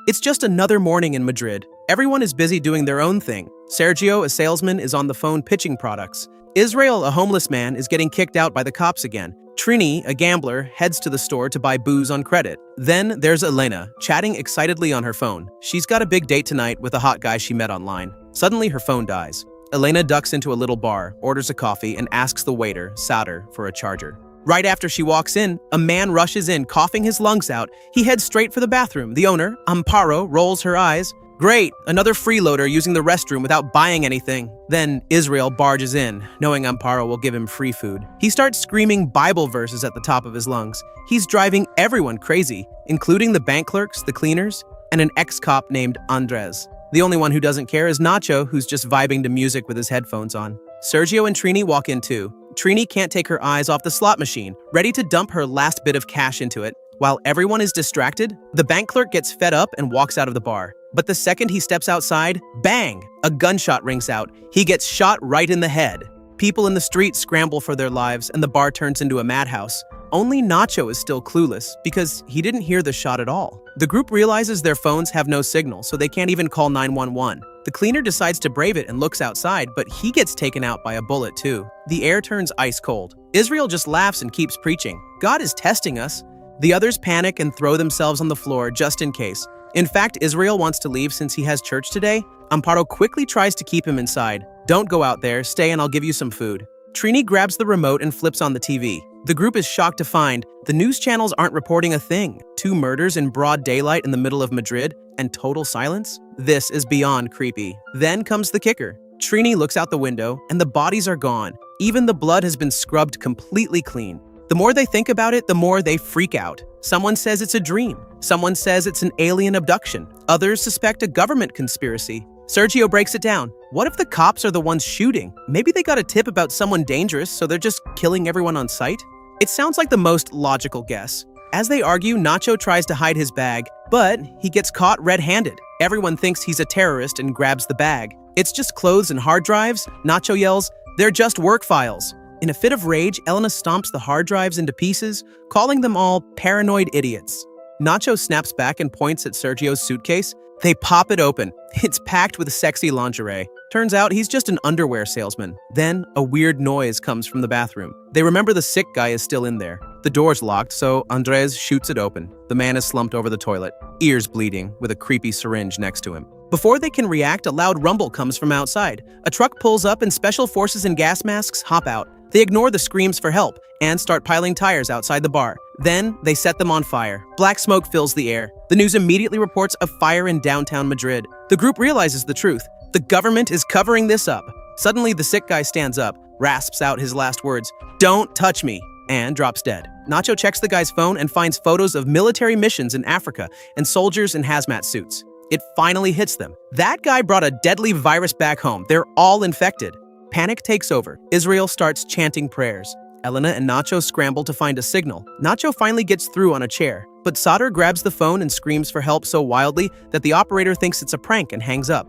It's just another morning in Madrid. Everyone is busy doing their own thing. Sergio, a salesman, is on the phone pitching products. Israel, a homeless man, is getting kicked out by the cops again. Trini, a gambler, heads to the store to buy booze on credit. Then there's Elena, chatting excitedly on her phone. She's got a big date tonight with a hot guy she met online. Suddenly, her phone dies. Elena ducks into a little bar, orders a coffee, and asks the waiter, Sauter, for a charger. Right after she walks in, a man rushes in, coughing his lungs out. He heads straight for the bathroom. The owner, Amparo, rolls her eyes. Great, another freeloader using the restroom without buying anything. Then Israel barges in, knowing Amparo will give him free food. He starts screaming Bible verses at the top of his lungs. He's driving everyone crazy, including the bank clerks, the cleaners, and an ex-cop named Andres. The only one who doesn't care is Nacho, who's just vibing to music with his headphones on. Sergio and Trini walk in too. Trini can't take her eyes off the slot machine, ready to dump her last bit of cash into it. While everyone is distracted, the bank clerk gets fed up and walks out of the bar. But the second he steps outside, bang! A gunshot rings out. He gets shot right in the head. People in the street scramble for their lives, and the bar turns into a madhouse. Only Nacho is still clueless, because he didn't hear the shot at all. The group realizes their phones have no signal, so they can't even call 911. The cleaner decides to brave it and looks outside, but he gets taken out by a bullet too. The air turns ice cold. Israel just laughs and keeps preaching. God is testing us. The others panic and throw themselves on the floor just in case. In fact, Israel wants to leave since he has church today. Amparo quickly tries to keep him inside. Don't go out there, stay and I'll give you some food. Trini grabs the remote and flips on the TV. The group is shocked to find the news channels aren't reporting a thing. 2 murders in broad daylight in the middle of Madrid and total silence? This is beyond creepy. Then comes the kicker. Trini looks out the window and the bodies are gone. Even the blood has been scrubbed completely clean. The more they think about it, the more they freak out. Someone says it's a dream. Someone says it's an alien abduction. Others suspect a government conspiracy. Sergio breaks it down. What if the cops are the ones shooting? Maybe they got a tip about someone dangerous, so they're just killing everyone on sight? It sounds like the most logical guess. As they argue, Nacho tries to hide his bag, but he gets caught red-handed. Everyone thinks he's a terrorist and grabs the bag. It's just clothes and hard drives. Nacho yells, "They're just work files." In a fit of rage, Elena stomps the hard drives into pieces, calling them all paranoid idiots. Nacho snaps back and points at Sergio's suitcase. They pop it open. It's packed with sexy lingerie. Turns out he's just an underwear salesman. Then, a weird noise comes from the bathroom. They remember the sick guy is still in there. The door's locked, so Andres shoots it open. The man is slumped over the toilet, ears bleeding, with a creepy syringe next to him. Before they can react, a loud rumble comes from outside. A truck pulls up and special forces in gas masks hop out. They ignore the screams for help and start piling tires outside the bar. Then, they set them on fire. Black smoke fills the air. The news immediately reports a fire in downtown Madrid. The group realizes the truth. The government is covering this up. Suddenly, the sick guy stands up, rasps out his last words, "Don't touch me," and drops dead. Nacho checks the guy's phone and finds photos of military missions in Africa and soldiers in hazmat suits. It finally hits them. That guy brought a deadly virus back home. They're all infected. Panic takes over. Israel starts chanting prayers. Elena and Nacho scramble to find a signal. Nacho finally gets through on a chair, but Sauter grabs the phone and screams for help so wildly that the operator thinks it's a prank and hangs up.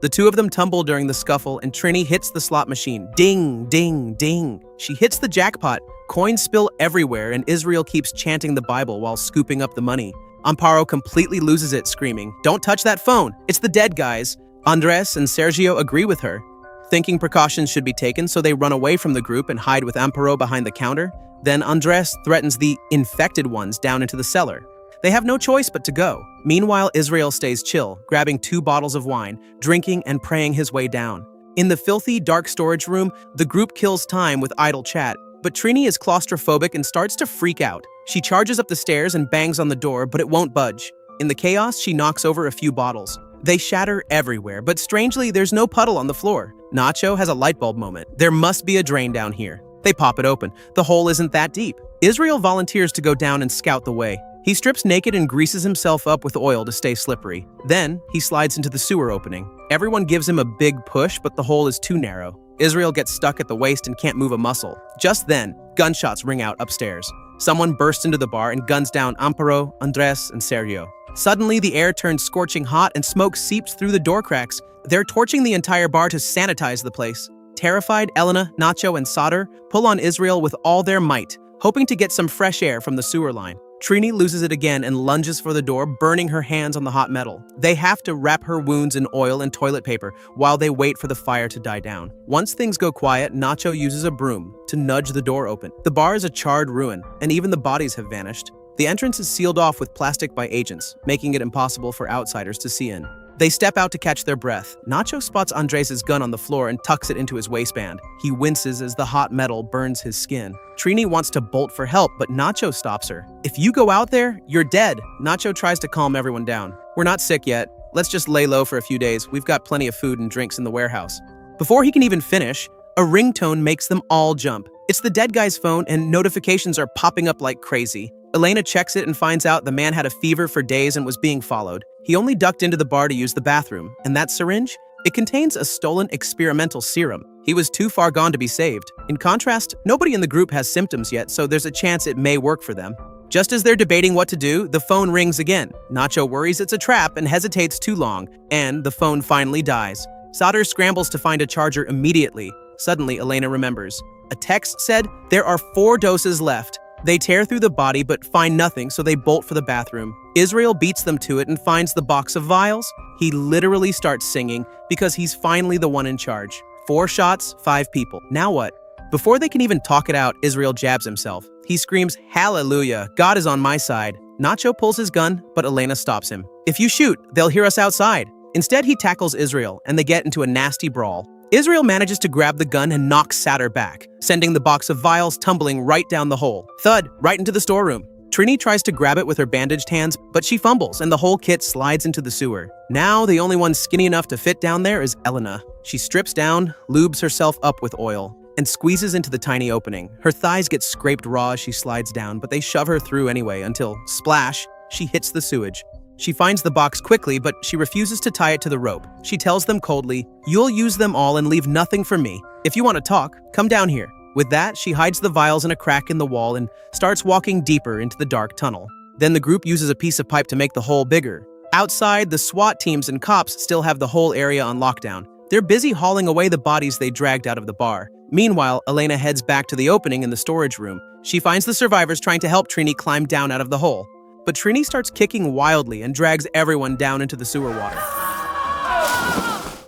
The two of them tumble during the scuffle and Trini hits the slot machine. Ding, ding, ding. She hits the jackpot. Coins spill everywhere and Israel keeps chanting the Bible while scooping up the money. Amparo completely loses it, screaming, "Don't touch that phone! It's the dead guys!" Andres and Sergio agree with her, thinking precautions should be taken, so they run away from the group and hide with Amparo behind the counter. Then Andres threatens the infected ones down into the cellar. They have no choice but to go. Meanwhile, Israel stays chill, grabbing 2 bottles of wine, drinking and praying his way down. In the filthy, dark storage room, the group kills time with idle chat, but Trini is claustrophobic and starts to freak out. She charges up the stairs and bangs on the door, but it won't budge. In the chaos, she knocks over a few bottles. They shatter everywhere, but strangely, there's no puddle on the floor. Nacho has a light bulb moment. There must be a drain down here. They pop it open. The hole isn't that deep. Israel volunteers to go down and scout the way. He strips naked and greases himself up with oil to stay slippery. Then, he slides into the sewer opening. Everyone gives him a big push, but the hole is too narrow. Israel gets stuck at the waist and can't move a muscle. Just then, gunshots ring out upstairs. Someone bursts into the bar and guns down Amparo, Andres, and Sergio. Suddenly, the air turns scorching hot and smoke seeps through the door cracks. They're torching the entire bar to sanitize the place. Terrified, Elena, Nacho, and Sauter pull on Israel with all their might, hoping to get some fresh air from the sewer line. Trini loses it again and lunges for the door, burning her hands on the hot metal. They have to wrap her wounds in oil and toilet paper while they wait for the fire to die down. Once things go quiet, Nacho uses a broom to nudge the door open. The bar is a charred ruin, and even the bodies have vanished. The entrance is sealed off with plastic by agents, making it impossible for outsiders to see in. They step out to catch their breath. Nacho spots Andres' gun on the floor and tucks it into his waistband. He winces as the hot metal burns his skin. Trini wants to bolt for help, but Nacho stops her. "If you go out there, you're dead." Nacho tries to calm everyone down. "We're not sick yet. Let's just lay low for a few days. We've got plenty of food and drinks in the warehouse." Before he can even finish, a ringtone makes them all jump. It's the dead guy's phone, and notifications are popping up like crazy. Elena checks it and finds out the man had a fever for days and was being followed. He only ducked into the bar to use the bathroom. And that syringe? It contains a stolen experimental serum. He was too far gone to be saved. In contrast, nobody in the group has symptoms yet, so there's a chance it may work for them. Just as they're debating what to do, the phone rings again. Nacho worries it's a trap and hesitates too long, and the phone finally dies. Sauter scrambles to find a charger immediately. Suddenly, Elena remembers. A text said, "There are 4 doses left." They tear through the body but find nothing, so they bolt for the bathroom. Israel beats them to it and finds the box of vials. He literally starts singing because he's finally the one in charge. 4 shots, 5 people. Now what? Before they can even talk it out, Israel jabs himself. He screams, "Hallelujah, God is on my side." Nacho pulls his gun, but Elena stops him. "If you shoot, they'll hear us outside." Instead, he tackles Israel, and they get into a nasty brawl. Israel manages to grab the gun and knocks Sauter back, sending the box of vials tumbling right down the hole. Thud, right into the storeroom. Trini tries to grab it with her bandaged hands, but she fumbles and the whole kit slides into the sewer. Now, the only one skinny enough to fit down there is Elena. She strips down, lubes herself up with oil, and squeezes into the tiny opening. Her thighs get scraped raw as she slides down, but they shove her through anyway until, splash, she hits the sewage. She finds the box quickly, but she refuses to tie it to the rope. She tells them coldly, "You'll use them all and leave nothing for me. If you want to talk, come down here." With that, she hides the vials in a crack in the wall and starts walking deeper into the dark tunnel. Then the group uses a piece of pipe to make the hole bigger. Outside, the SWAT teams and cops still have the whole area on lockdown. They're busy hauling away the bodies they dragged out of the bar. Meanwhile, Elena heads back to the opening in the storage room. She finds the survivors trying to help Trini climb down out of the hole. But Trini starts kicking wildly and drags everyone down into the sewer water.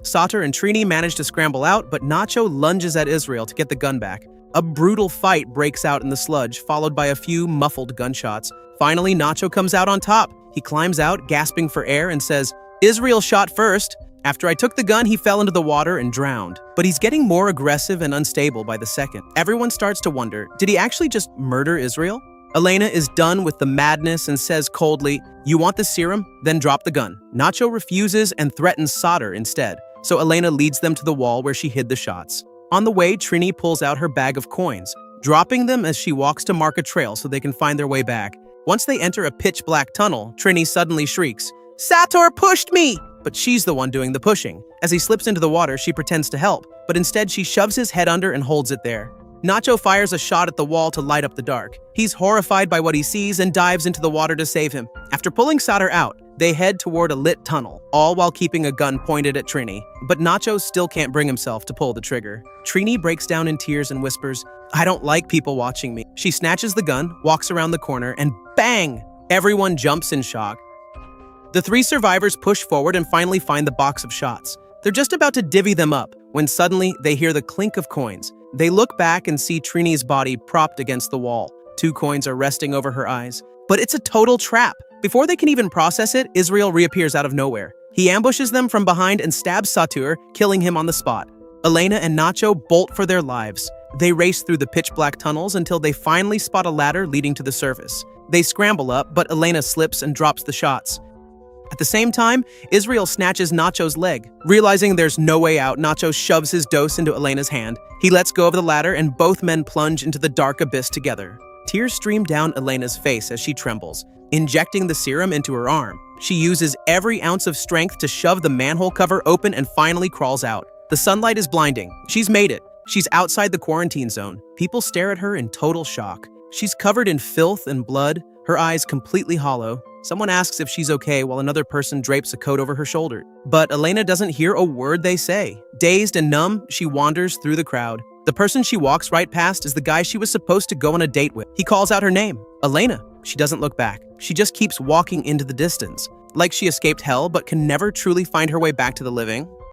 Sauter and Trini manage to scramble out, but Nacho lunges at Israel to get the gun back. A brutal fight breaks out in the sludge, followed by a few muffled gunshots. Finally, Nacho comes out on top. He climbs out, gasping for air, and says, "Israel shot first. After I took the gun, he fell into the water and drowned." But he's getting more aggressive and unstable by the second. Everyone starts to wonder, did he actually just murder Israel? Elena is done with the madness and says coldly, "You want the serum? Then drop the gun." Nacho refuses and threatens Sauter instead, so Elena leads them to the wall where she hid the shots. On the way, Trini pulls out her bag of coins, dropping them as she walks to mark a trail so they can find their way back. Once they enter a pitch-black tunnel, Trini suddenly shrieks, "Sauter pushed me!" But she's the one doing the pushing. As he slips into the water, she pretends to help, but instead she shoves his head under and holds it there. Nacho fires a shot at the wall to light up the dark. He's horrified by what he sees and dives into the water to save him. After pulling Sauter out, they head toward a lit tunnel, all while keeping a gun pointed at Trini. But Nacho still can't bring himself to pull the trigger. Trini breaks down in tears and whispers, "I don't like people watching me." She snatches the gun, walks around the corner, and bang! Everyone jumps in shock. The 3 survivors push forward and finally find the box of shots. They're just about to divvy them up when suddenly they hear the clink of coins. They look back and see Trini's body propped against the wall. 2 coins are resting over her eyes. But it's a total trap. Before they can even process it, Israel reappears out of nowhere. He ambushes them from behind and stabs Sauter, killing him on the spot. Elena and Nacho bolt for their lives. They race through the pitch-black tunnels until they finally spot a ladder leading to the surface. They scramble up, but Elena slips and drops the shots. At the same time, Israel snatches Nacho's leg. Realizing there's no way out, Nacho shoves his dose into Elena's hand. He lets go of the ladder and both men plunge into the dark abyss together. Tears stream down Elena's face as she trembles, injecting the serum into her arm. She uses every ounce of strength to shove the manhole cover open and finally crawls out. The sunlight is blinding. She's made it. She's outside the quarantine zone. People stare at her in total shock. She's covered in filth and blood, her eyes completely hollow. Someone asks if she's okay while another person drapes a coat over her shoulder. But Elena doesn't hear a word they say. Dazed and numb, she wanders through the crowd. The person she walks right past is the guy she was supposed to go on a date with. He calls out her name, Elena. She doesn't look back. She just keeps walking into the distance, like she escaped hell but can never truly find her way back to the living.